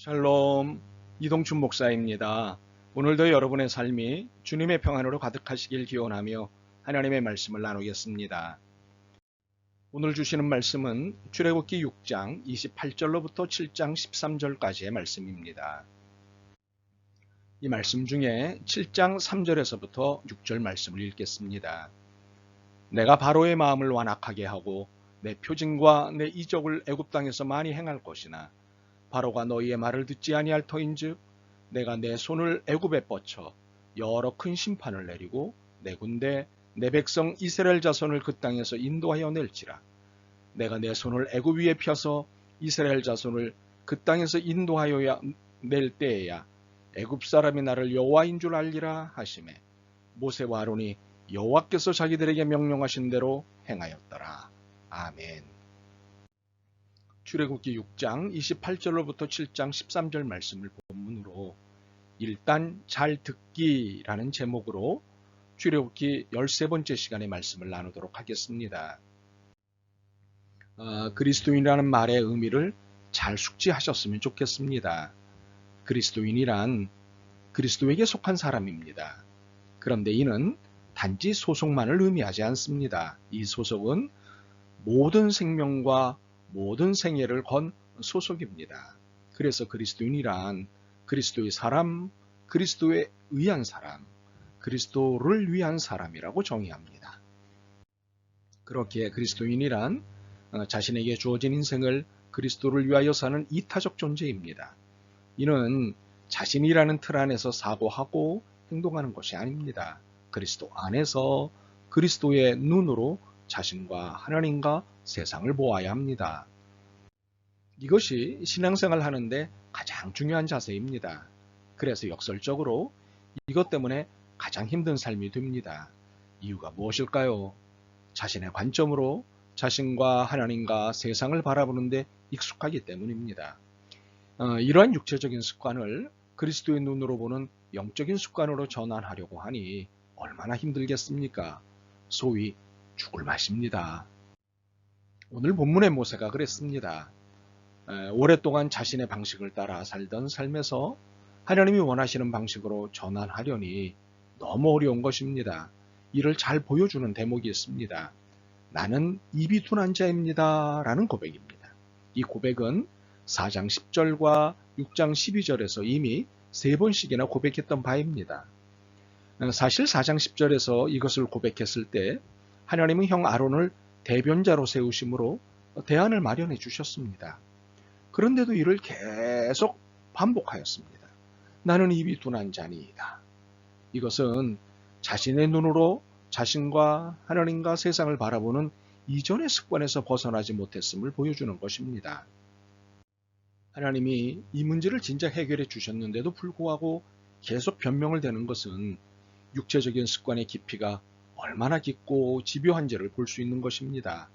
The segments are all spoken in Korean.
샬롬, 이동춘 목사입니다. 오늘도 여러분의 삶이 주님의 평안으로 가득하시길 기원하며 하나님의 말씀을 나누겠습니다. 오늘 주시는 말씀은 출애굽기 6장 28절로부터 7장 13절까지의 말씀입니다. 이 말씀 중에 7장 3절에서부터 6절 말씀을 읽겠습니다. 내가 바로의 마음을 완악하게 하고 내 표징과 내 이적을 애굽 땅에서 많이 행할 것이나 바로가 너희의 말을 듣지 아니할 터인즉 내가 내 손을 애굽에 뻗쳐 여러 큰 심판을 내리고 내 군대 내 백성 이스라엘 자손을 그 땅에서 인도하여 낼지라. 내가 내 손을 애굽 위에 펴서 이스라엘 자손을 그 땅에서 인도하여 낼 때에야 애굽 사람이 나를 여호와인 줄 알리라 하시매 모세와 아론이 여호와께서 자기들에게 명령하신 대로 행하였더라. 아멘. 출애굽기 6장 28절로부터 7장 13절 말씀을 본문으로 일단 잘 듣기라는 제목으로 출애굽기 13번째 시간의 말씀을 나누도록 하겠습니다. 그리스도인이라는 말의 의미를 잘 숙지하셨으면 좋겠습니다. 그리스도인이란 그리스도에게 속한 사람입니다. 그런데 이는 단지 소속만을 의미하지 않습니다. 이 소속은 모든 생명과 모든 생애를 건 소속입니다. 그래서 그리스도인이란 그리스도의 사람, 그리스도에 의한 사람, 그리스도를 위한 사람이라고 정의합니다. 그렇게 그리스도인이란 자신에게 주어진 인생을 그리스도를 위하여 사는 이타적 존재입니다. 이는 자신이라는 틀 안에서 사고하고 행동하는 것이 아닙니다. 그리스도 안에서 그리스도의 눈으로 자신과 하나님과 세상을 보아야 합니다. 이것이 신앙생활 하는데 가장 중요한 자세입니다. 그래서 역설적으로 이것 때문에 가장 힘든 삶이 됩니다. 이유가 무엇일까요? 자신의 관점으로 자신과 하나님과 세상을 바라보는데 익숙하기 때문입니다. 이러한 육체적인 습관을 그리스도의 눈으로 보는 영적인 습관으로 전환하려고 하니 얼마나 힘들겠습니까? 소위 죽을 맛입니다. 오늘 본문의 모세가 그랬습니다. 오랫동안 자신의 방식을 따라 살던 삶에서 하나님이 원하시는 방식으로 전환하려니 너무 어려운 것입니다. 이를 잘 보여주는 대목이 있습니다. 나는 입이 둔한 자입니다. 라는 고백입니다. 이 고백은 4장 10절과 6장 12절에서 이미 3번씩이나 고백했던 바입니다. 사실 4장 10절에서 이것을 고백했을 때 하나님은 형 아론을 대변자로 세우심으로 대안을 마련해 주셨습니다. 그런데도 이를 계속 반복하였습니다. 나는 입이 둔한 자니이다. 이것은 자신의 눈으로 자신과 하나님과 세상을 바라보는 이전의 습관에서 벗어나지 못했음을 보여주는 것입니다. 하나님이 이 문제를 진작 해결해 주셨는데도 불구하고 계속 변명을 대는 것은 육체적인 습관의 깊이가 얼마나 깊고 집요한지를 볼 수 있는 것입니다.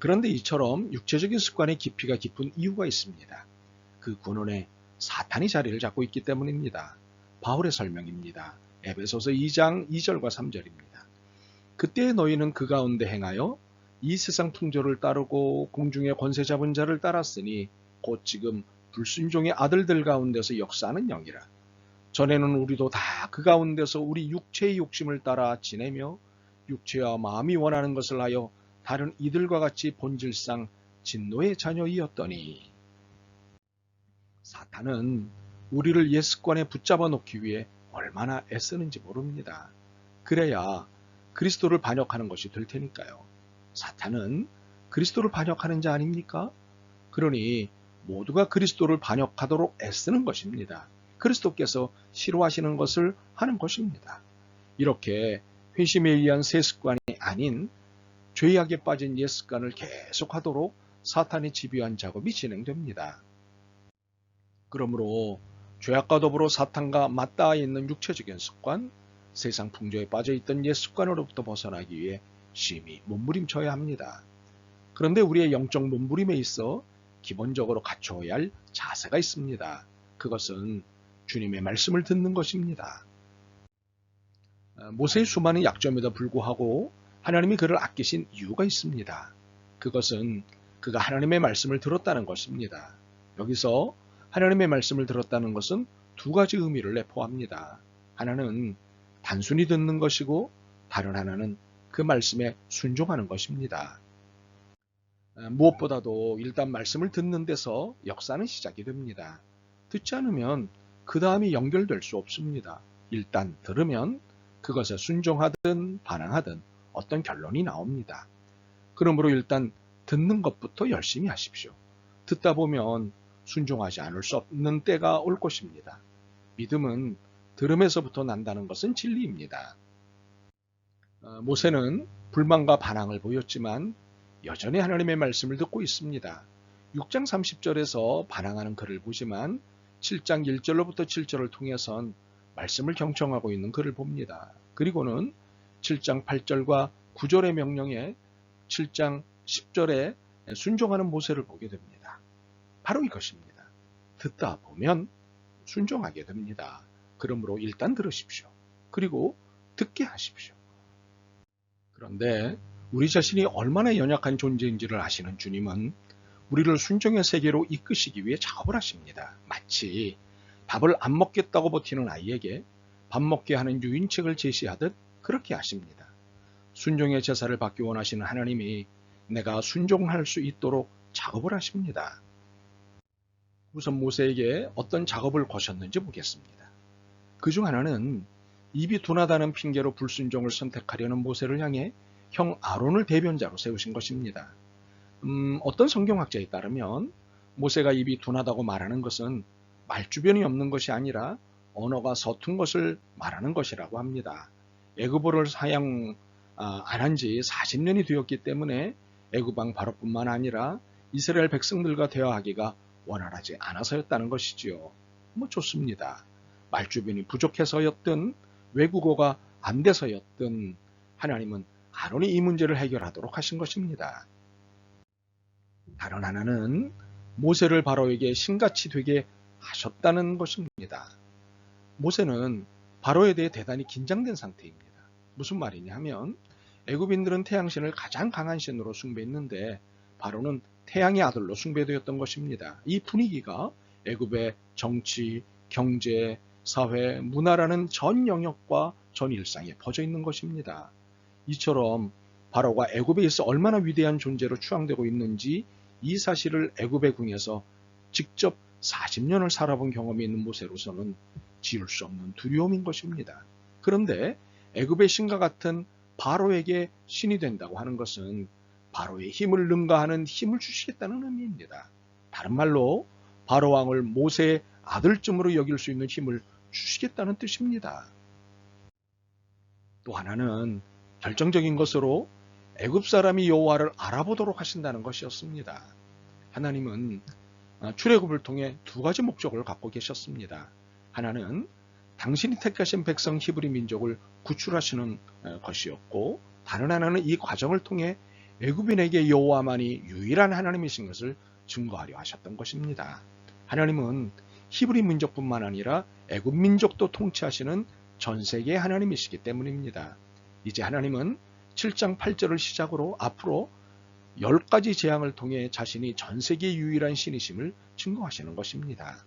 그런데 이처럼 육체적인 습관의 깊이가 깊은 이유가 있습니다. 그 근원에 사탄이 자리를 잡고 있기 때문입니다. 바울의 설명입니다. 에베소서 2장 2절과 3절입니다. 그때 너희는 그 가운데 행하여 이 세상 풍조를 따르고 공중의 권세 잡은 자를 따랐으니 곧 지금 불순종의 아들들 가운데서 역사하는 영이라. 전에는 우리도 다 그 가운데서 우리 육체의 욕심을 따라 지내며 육체와 마음이 원하는 것을 하여 다른 이들과 같이 본질상 진노의 자녀이었더니 사탄은 우리를 옛 습관에 붙잡아 놓기 위해 얼마나 애쓰는지 모릅니다. 그래야 그리스도를 반역하는 것이 될 테니까요. 사탄은 그리스도를 반역하는 자 아닙니까? 그러니 모두가 그리스도를 반역하도록 애쓰는 것입니다. 그리스도께서 싫어하시는 것을 하는 것입니다. 이렇게 회심에 의한 새 습관이 아닌 죄악에 빠진 옛 습관을 계속하도록 사탄의 집요한 작업이 진행됩니다. 그러므로 죄악과 더불어 사탄과 맞닿아 있는 육체적인 습관, 세상 풍조에 빠져있던 옛 습관으로부터 벗어나기 위해 심히 몸부림쳐야 합니다. 그런데 우리의 영적 몸부림에 있어 기본적으로 갖춰야 할 자세가 있습니다. 그것은 주님의 말씀을 듣는 것입니다. 모세의 수많은 약점에도 불구하고 하나님이 그를 아끼신 이유가 있습니다. 그것은 그가 하나님의 말씀을 들었다는 것입니다. 여기서 하나님의 말씀을 들었다는 것은 두 가지 의미를 내포합니다. 하나는 단순히 듣는 것이고 다른 하나는 그 말씀에 순종하는 것입니다. 무엇보다도 일단 말씀을 듣는 데서 역사는 시작이 됩니다. 듣지 않으면 그 다음이 연결될 수 없습니다. 일단 들으면 그것에 순종하든 반항하든 어떤 결론이 나옵니다. 그러므로 일단 듣는 것부터 열심히 하십시오. 듣다 보면 순종하지 않을 수 없는 때가 올 것입니다. 믿음은 들음에서부터 난다는 것은 진리입니다. 모세는 불만과 반항을 보였지만 여전히 하나님의 말씀을 듣고 있습니다. 6장 30절에서 반항하는 그를 보지만 7장 1절로부터 7절을 통해선 말씀을 경청하고 있는 그를 봅니다. 그리고는 7장 8절과 9절의 명령에 7장 10절에 순종하는 모세를 보게 됩니다. 바로 이것입니다. 듣다 보면 순종하게 됩니다. 그러므로 일단 들으십시오. 그리고 듣게 하십시오. 그런데 우리 자신이 얼마나 연약한 존재인지를 아시는 주님은 우리를 순종의 세계로 이끄시기 위해 작업을 하십니다. 마치 밥을 안 먹겠다고 버티는 아이에게 밥 먹게 하는 유인책을 제시하듯 그렇게 하십니다. 순종의 제사를 받기 원하시는 하나님이 내가 순종할 수 있도록 작업을 하십니다. 우선 모세에게 어떤 작업을 거셨는지 보겠습니다. 그중 하나는 입이 둔하다는 핑계로 불순종을 선택하려는 모세를 향해 형 아론을 대변자로 세우신 것입니다. 어떤 성경학자에 따르면 모세가 입이 둔하다고 말하는 것은 말주변이 없는 것이 아니라 언어가 서툰 것을 말하는 것이라고 합니다. 애굽어를 사용 안 한 지 40년이 되었기 때문에 애굽 왕 바로뿐만 아니라 이스라엘 백성들과 대화하기가 원활하지 않아서였다는 것이지요. 좋습니다. 말주변이 부족해서였든 외국어가 안 돼서였든 하나님은 아론이 이 문제를 해결하도록 하신 것입니다. 다른 하나는 모세를 바로에게 신같이 되게 하셨다는 것입니다. 모세는 바로에 대해 대단히 긴장된 상태입니다. 무슨 말이냐 하면 애굽인들은 태양신을 가장 강한 신으로 숭배했는데 바로는 태양의 아들로 숭배되었던 것입니다. 이 분위기가 애굽의 정치, 경제, 사회, 문화라는 전 영역과 전 일상에 퍼져 있는 것입니다. 이처럼 바로가 애굽에 있어 얼마나 위대한 존재로 추앙되고 있는지 이 사실을 애굽의 궁에서 직접 40년을 살아본 경험이 있는 모세로서는 지울 수 없는 두려움인 것입니다. 그런데 애굽의 신과 같은 바로에게 신이 된다고 하는 것은 바로의 힘을 능가하는 힘을 주시겠다는 의미입니다. 다른 말로 바로 왕을 모세의 아들쯤으로 여길 수 있는 힘을 주시겠다는 뜻입니다. 또 하나는 결정적인 것으로 애굽 사람이 여호와를 알아보도록 하신다는 것이었습니다. 하나님은 출애굽을 통해 두 가지 목적을 갖고 계셨습니다. 하나는 당신이 택하신 백성 히브리 민족을 구출하시는 것이었고 다른 하나는 이 과정을 통해 애굽인에게 여호와만이 유일한 하나님이신 것을 증거하려 하셨던 것입니다. 하나님은 히브리 민족뿐만 아니라 애굽 민족도 통치하시는 전 세계의 하나님이시기 때문입니다. 이제 하나님은 7장 8절을 시작으로 앞으로 10가지 재앙을 통해 자신이 전 세계의 유일한 신이심을 증거하시는 것입니다.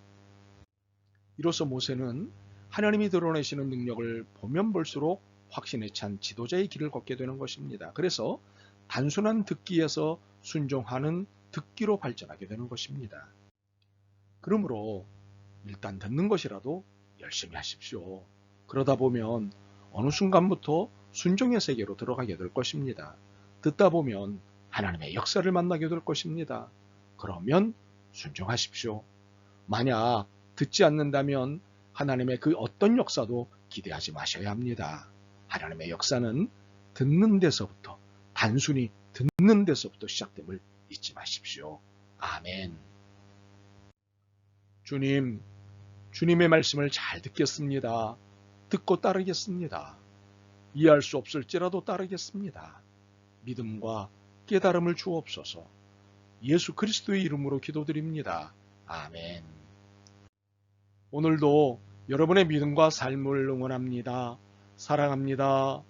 이로써 모세는 하나님이 드러내시는 능력을 보면 볼수록 확신에 찬 지도자의 길을 걷게 되는 것입니다. 그래서 단순한 듣기에서 순종하는 듣기로 발전하게 되는 것입니다. 그러므로 일단 듣는 것이라도 열심히 하십시오. 그러다 보면 어느 순간부터 순종의 세계로 들어가게 될 것입니다. 듣다 보면 하나님의 역사를 만나게 될 것입니다. 그러면 순종하십시오. 만약 듣지 않는다면 하나님의 그 어떤 역사도 기대하지 마셔야 합니다. 하나님의 역사는 듣는 데서부터, 단순히 듣는 데서부터 시작됨을 잊지 마십시오. 아멘. 주님, 주님의 말씀을 잘 듣겠습니다. 듣고 따르겠습니다. 이해할 수 없을지라도 따르겠습니다. 믿음과 깨달음을 주옵소서. 예수 그리스도의 이름으로 기도드립니다. 아멘. 오늘도 여러분의 믿음과 삶을 응원합니다. 사랑합니다.